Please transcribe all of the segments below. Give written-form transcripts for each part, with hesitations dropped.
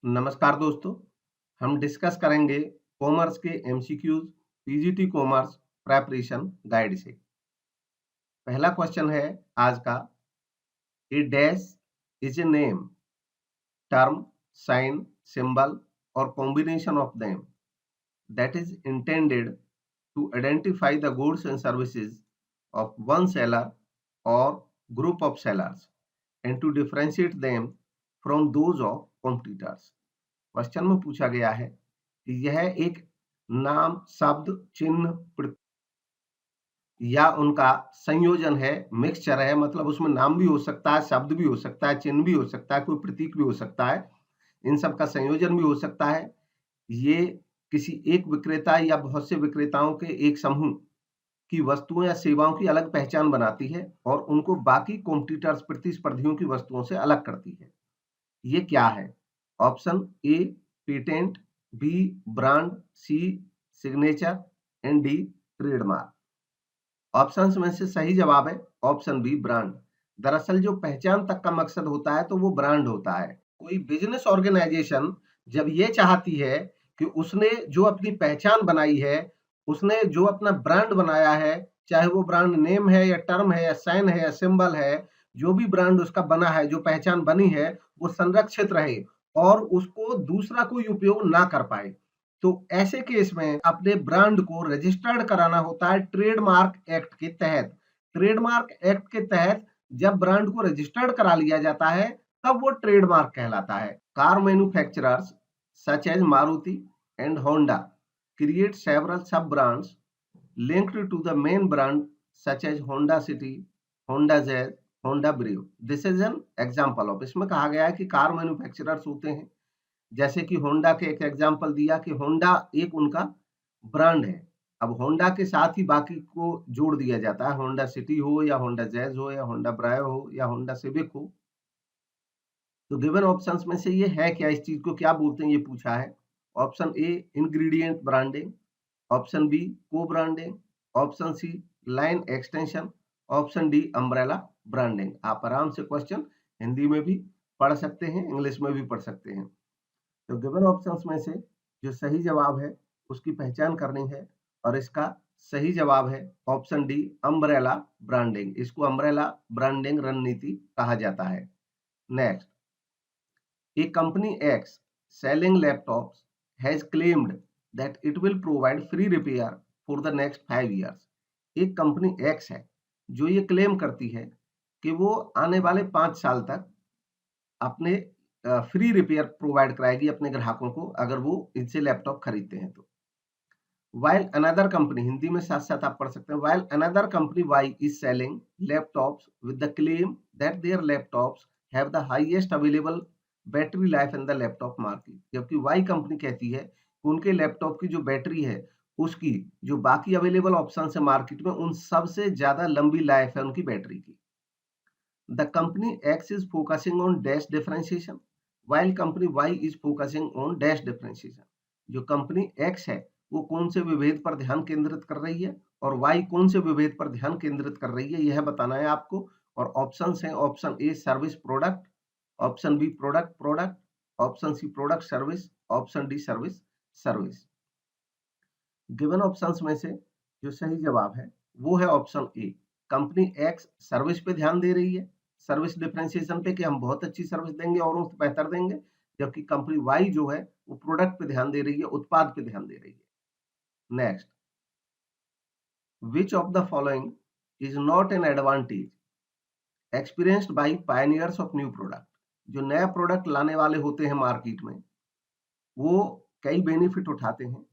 नमस्कार दोस्तों, हम डिस्कस करेंगे कॉमर्स के MCQs PGT commerce preparation guide से। पहला क्वेश्चन है आज का, A dash is a name, term, sign, symbol और combination of them that is intended to identify the goods and services of one seller or group of sellers and to differentiate them from those of competitors। Question में पूछा गया है कि यह एक नाम, शब्द, चिन्ह या उनका संयोजन है, मिक्सचर है, मतलब उसमें नाम भी हो सकता है, शब्द भी हो सकता है, चिन्ह भी हो सकता है, कोई प्रतीक भी हो सकता है, इन सब का संयोजन भी हो सकता है। ये किसी एक विक्रेता या बहुत से विक्रेताओं के एक समूह की वस्तुओं या सेवाओं की अलग पहचान बनाती है और उनको बाकी कॉम्पिटिटर्स प्रतिस्पर्धियों की वस्तुओं से अलग करती है। ये क्या है? Option A patent, B brand, C signature and D trademark. Options में से सही जवाब है ऑप्शन बी ब्रांड। दरअसल जो पहचान तक का मकसद होता है तो वो ब्रांड होता है। कोई बिजनेस ऑर्गेनाइजेशन जब ये चाहती है कि उसने जो अपनी पहचान बनाई है, उसने जो अपना ब्रांड बनाया है, चाहे वो ब्रांड नेम है या टर्म है या साइन है या सिंबल है, जो भी ब्रांड उसका बना है, जो पहचान बनी है, वो संरक्षित रहे और उसको दूसरा कोई उपयोग ना कर पाए, तो ऐसे केस में अपने ब्रांड को रजिस्टर्ड कराना होता है ट्रेडमार्क एक्ट के तहत। ट्रेडमार्क एक्ट के तहत जब ब्रांड को रजिस्टर्ड करा लिया जाता है तब वो ट्रेडमार्क कहलाता है। Car manufacturers such as Maruti and Honda create several sub brands linked to the main brand such as Honda City, Honda Jazz, Honda Brio. This is an example of. इसमें कहा गया है कि कार मैन्युफैक्चरर्स होते हैं, जैसे कि होंडा के एक एग्जांपल दिया कि होंडा एक उनका ब्रांड है। अब होंडा के साथ ही बाकी को जोड़ दिया जाता है, होंडा सिटी हो या होंडा जैज हो या होंडा ब्रायो हो या होंडा सिविक हो। तो गिवन ऑप्शंस में से ये है क्या, इस चीज को क्या बोलते हैं, ये पूछा है। Option A ingredient branding, option B co branding, option C line extension, option D umbrella branding. आप आराम से क्वेश्चन हिंदी में भी पढ़ सकते हैं, इंग्लिश में भी पढ़ सकते हैं। तो गिवन ऑप्शंस में से जो सही जवाब है उसकी पहचान करनी है और इसका सही जवाब है ऑप्शन डी अम्ब्रेला ब्रांडिंग। इसको अम्ब्रेला ब्रांडिंग रणनीति कहा जाता है। Next, A company x selling laptops has claimed that it will provide free repair for the next 5 years. एक कंपनी एक्स है जो ये क्लेम करती है कि वो आने वाले 5 साल तक अपने फ्री रिपेयर प्रोवाइड कराएगी अपने ग्राहकों को अगर वो इनसे लैपटॉप खरीदते हैं तो। वाइल अनदर कंपनी, हिंदी में साथ साथ आप पढ़ सकते हैं, while another company Y is selling laptops with the claim that their laptops have the highest available battery life in the laptop market. जबकि वाई कंपनी कहती है कि उनके लैपटॉप की जो बैटरी है उसकी जो बाकी अवेलेबल ऑप्शन है मार्केट में, उन सबसे ज्यादा लंबी लाइफ है उनकी बैटरी की। The company X is focusing on dash differentiation while company Y is focusing on dash differentiation। जो कंपनी X है वो कौन से विभेद पर ध्यान केंद्रित कर रही है और Y कौन से विभेद पर ध्यान केंद्रित कर रही है, यह बताना है आपको। और ऑप्शंस हैं, option A service product, option B product product, option C product service, option D service service. Given options में से जो सही जवाब है वो है option A. Company X service पे ध्यान दे रही है, सर्विस डिफरेंशिएशन पे कि हम बहुत अच्छी सर्विस देंगे और उससे बेहतर देंगे, जबकि कंपनी वाई जो है वो प्रोडक्ट पे ध्यान दे रही है, उत्पाद पे ध्यान दे रही है। Next, which of the following is not an advantage experienced bye pioneers of new product. जो नया प्रोडक्ट लाने वाले होते हैं मार्केट में वो कई बेनिफिट उठाते हैं।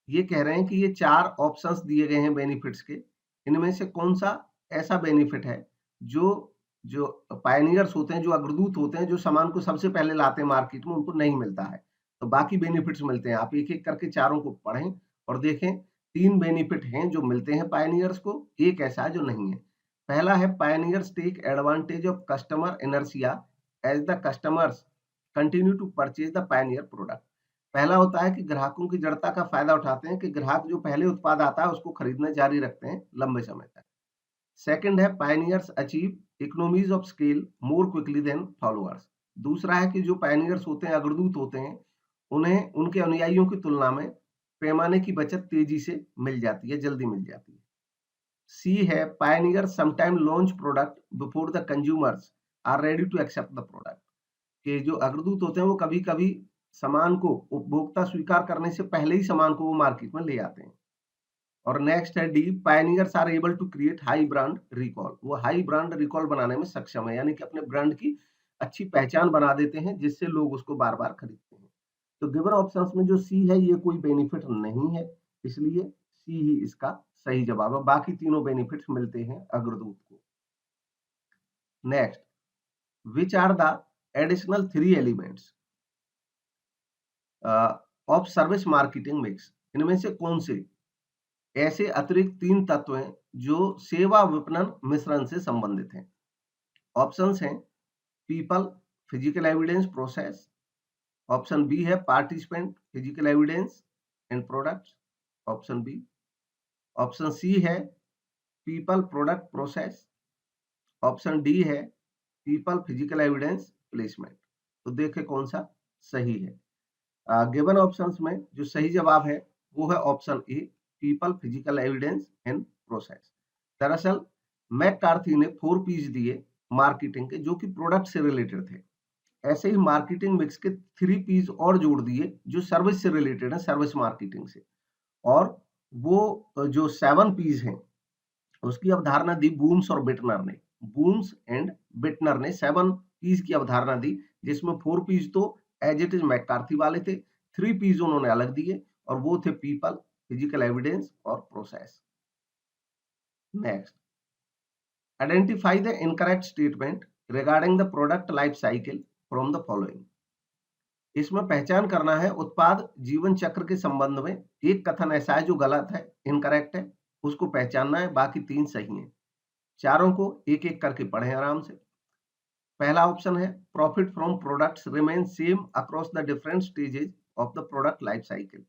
ये कह रहे हैं कि ये 4 ऑप्शंस दिए गए हैं बेनिफिट्स के, इनमें से कौन सा ऐसा बेनिफिट है जो जो पायनियर्स होते हैं, जो अग्रदूत होते हैं, जो सामान को सबसे पहले लाते हैं मार्केट में, उनको नहीं मिलता है। तो बाकी बेनिफिट्स मिलते हैं। आप एक एक करके चारों को पढ़ें और देखें। 3 बेनिफिट हैं जो मिलते हैं पायनियर्स को, एक ऐसा है जो नहीं है। पहला है pioneers take advantage of customer inertia as the customers continue to purchase the pioneer product. पहला होता है कि ग्राहकों की जड़ता का फायदा उठाते हैं कि ग्राहक जो पहले उत्पाद आता है उसको खरीदना जारी रखते हैं लंबे समय तक। सेकंड है pioneers achieve economies of scale more quickly than followers. दूसरा है कि जो पायनियर्स होते हैं, अग्रदूत होते हैं, उन्हें उनके अनुयायियों की तुलना में पैमाने की बचत तेजी से मिल जाती है, जल्दी मिल जाती है। सी है pioneer sometime launch product before the consumers are ready to accept the product. कि जो अग्रदूत होते हैं वो कभी-कभी सामान को उपभोक्ता स्वीकार करने से पहले ही सामान को वो मार्केट में ले आते हैं। और नेक्स्ट है D, pioneers are able to create high brand recall. वो हाई ब्रांड रिकॉल बनाने में सक्षम है, यानी कि अपने ब्रांड की अच्छी पहचान बना देते हैं जिससे लोग उसको बार-बार खरीदते हैं। तो गिवन ऑप्शंस में जो सी है ये कोई बेनिफिट नहीं है, इसलिए सी ही इसका सही जवाब है। बाकी तीनों बेनिफिट्स मिलते हैं अग्रदूत को। Next, which are the additional 3 elements of service marketing mix. इनमें से कौन से ऐसे अतिरिक्त 3 तत्व हैं जो सेवा विपणन मिश्रण से संबंधित हैं। ऑप्शंस हैं people, physical evidence, process. Option B है participant, physical evidence and products, option B. Option C है people, product, process. Option D है पीपल, फिजिकल एविडेंस, प्लेसमेंट। तो देखें कौन सा सही है। गिवन ऑप्शंस में जो सही जवाब है वो है option A, people, physical evidence and process. दरअसल मैककार्थी ने 4 पीस दिए मार्केटिंग के जो कि प्रोडक्ट से रिलेटेड थे। ऐसे ही मार्केटिंग मिक्स के 3 पीस और जोड़ दिए जो सर्विस से रिलेटेड है, सर्विस मार्केटिंग से। और वो जो 7 पीस हैं उसकी अवधारणा दी बूम्स और बिटनर ने। बूम्स एंड बिटनर ने 7 पीस की अवधारणा दी, जिसमें 4 पीस तो एज इट इज मैककार्थी वाले थे, 3 पीस उन्होंने अलग दिए और वो थे पीपल, फिजिकल एविडेंस और process. Next, identify the incorrect statement regarding the product life cycle from the following. इसमें पहचान करना है उत्पाद जीवन चक्र के संबंध में एक कथन ऐसा है जो गलत है, इनकरेक्ट है, उसको पहचानना है। बाकी 3 सही हैं। चारों को एक-एक करके पढ़ें आराम से। पहला ऑप्शन है profit from products remain same across the different stages of the product life cycle.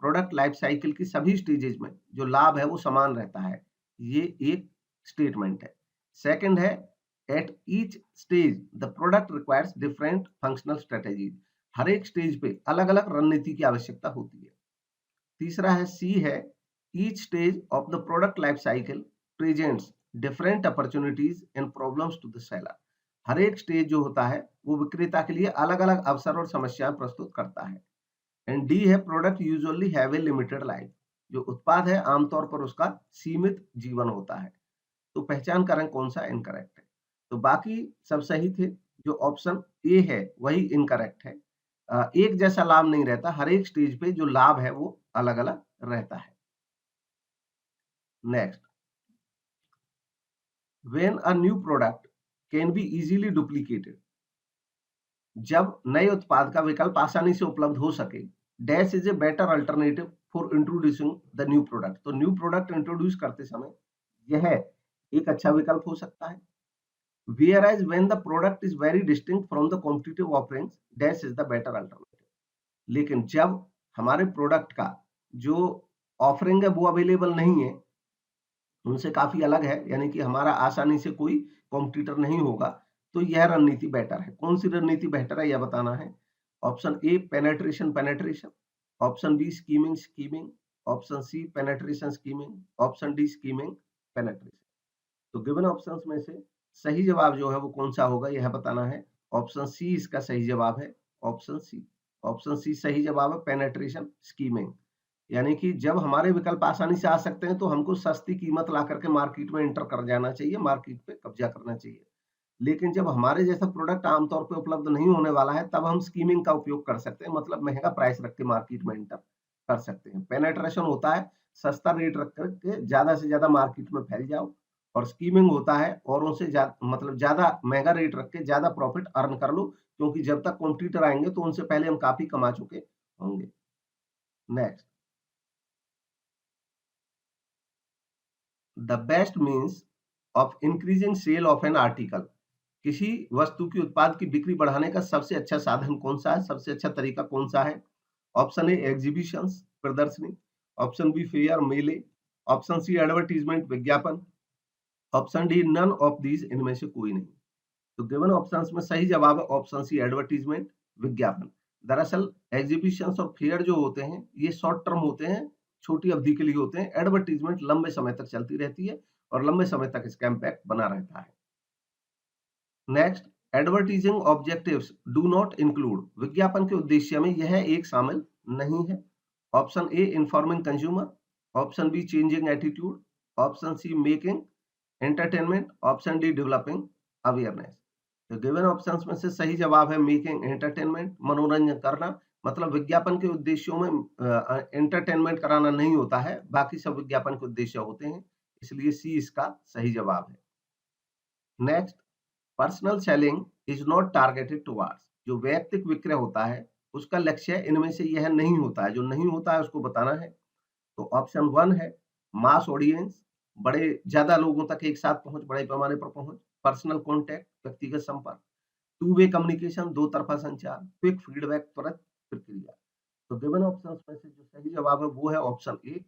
Product life cycle की सभी स्टेजेस में जो लाभ है वो समान रहता है, ये एक स्टेटमेंट है। सेकंड है at each stage the product requires different functional strategies. हर एक स्टेज पे अलग-अलग रणनीति की आवश्यकता होती है। तीसरा है सी है each stage of the product life cycle presents different opportunities and problems to the seller. हर एक स्टेज जो होता है वो विक्रेता के लिए अलग-अलग अवसर और समस्याएं प्रस्तुत करता है। एंड डी है product usually have a limited life. जो उत्पाद है आमतौर पर उसका सीमित जीवन होता है। तो पहचान करें कौन सा इनकरेक्ट है। तो बाकी सब सही थे, जो ऑप्शन ए है वही इनकरेक्ट है। एक जैसा लाभ नहीं रहता, हर एक स्टेज पे जो लाभ है वो अलग-अलग रहता है। Next, when a new product can be easily duplicated. जब नए उत्पाद का विकल्प आसानी से उपलब्ध हो सके, dash is a better alternative for introducing the new product. तो न्यू प्रोडक्ट इंट्रोड्यूस करते समय यह एक अच्छा विकल्प हो सकता है। Whereas when the product is very distinct from the competitive offerings, dash is the better alternative. लेकिन जब हमारे प्रोडक्ट का जो ऑफरिंग है वो अवेलेबल नहीं है, उनसे काफी अलग है, यानी कि हमारा आसानी से कोई कॉम्पिटिटर नहीं होगा, तो यह रणनीति बेटर है। कौन सी रणनीति बेटर है यह बताना है। Option A penetration penetration, option B skimming skimming, option C penetration skimming, option D skimming penetration. तो गिवन ऑप्शंस में से सही जवाब जो है वो कौन सा होगा यह बताना है। ऑप्शन सी इसका सही जवाब है। ऑप्शन सी, ऑप्शन सी सही जवाब है, पेनेट्रेशन स्कीमिंग। यानी कि जब हमारे विकल्प आसानी से आ सकते हैं तो हमको सस्ती कीमत ला करके मार्केट में एंटर कर जाना चाहिए, मार्केट पे कब्जा करना चाहिए। लेकिन जब हमारे जैसा प्रोडक्ट आमतौर पे उपलब्ध नहीं होने वाला है तब हम स्कीमिंग का उपयोग कर सकते हैं, मतलब महंगा प्राइस रख के मार्केट में एंटर कर सकते हैं। पेनेट्रेशन होता है सस्ता रेट रख करके ज्यादा से ज्यादा मार्केट में फैल जाओ, और स्कीमिंग होता है औरों से मतलब ज्यादा महंगा रेट रख के ज्यादा प्रॉफिट अर्न कर लो, क्योंकि जब तक कॉम्पिटिटर आएंगे तो उनसे पहले हम काफी कमा चुके होंगे। Next, the best means of increasing sale of an article. किसी वस्तु की उत्पाद की बिक्री बढ़ाने का सबसे अच्छा साधन कौन सा है, सबसे अच्छा तरीका कौन सा है। ऑप्शन ए एग्जीबिशंस प्रदर्शनी, ऑप्शन बी फेयर मेले, ऑप्शन सी एडवर्टीजमेंट विज्ञापन, option D none of these, इनमें से कोई नहीं। तो गिवन ऑप्शंस में सही जवाब है ऑप्शन सी एडवर्टीजमेंट, विज्ञापन। दरअसल एग्जीबिशंस और फेयर जो होते हैं ये शॉर्ट टर्म होते हैं, छोटी अवधि के लिए होते हैं। एडवर्टीजमेंट लंबे समय तक चलती रहती है और लंबे समय तक इसका इम्पैक्ट बना रहता है। Next, advertising objectives do not include, विज्ञापन के उद्देश्य में यह एक शामिल नहीं है। Option A informing consumer, option B changing attitude, option C making entertainment, option D developing awareness. तो गिवन ऑप्शंस में से सही जवाब है मेकिंग एंटरटेनमेंट, मनोरंजन करना। मतलब विज्ञापन के उद्देश्यों में एंटरटेनमेंट कराना नहीं होता है, बाकी सब विज्ञापन के उद्देश्य होते हैं, इसलिए सी इसका सही जवाब है। Next, personal selling is not targeted towards, जो वैयक्तिक विक्रय होता है उसका लक्ष्य इनमें से यह नहीं होता है। जो नहीं होता है उसको बताना है। तो ऑप्शन 1 है मास ऑडियंस, बड़े ज्यादा लोगों तक एक साथ पहुंच, बड़े पैमाने पर पहुंच। पर्सनल कॉन्टैक्ट, व्यक्तिगत संपर्क। टू वे कम्युनिकेशन, दो तरफा संचार। क्विक फीडबैक, त्वरित प्रतिक्रिया। तो गिवन ऑप्शंस में से जो सही जवाब है वो है ऑप्शन ए।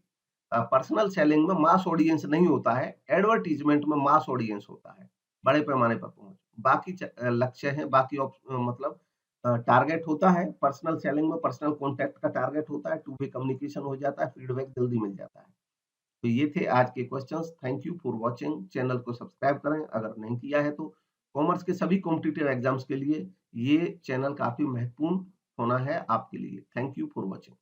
पर्सनल सेलिंग में मास ऑडियंस नहीं होता है, एडवर्टीजमेंट में मास ऑडियंस होता है, बड़े पैमाने पर पहुंच। बाकी लक्ष्य है, बाकी मतलब टारगेट होता है। पर्सनल सेलिंग में पर्सनल कॉन्टैक्ट का टारगेट होता है, टू वे कम्युनिकेशन हो जाता है, फीडबैक जल्दी मिल जाता है। तो ये थे आज के questions. Thank you for watching. Channel को सब्सक्राइब करें अगर नहीं किया है तो। कॉमर्स के सभी कॉम्पिटिटिव एग्जाम्स के लिए ये चैनल काफी महत्वपूर्ण होना है आपके लिए। Thank you for watching.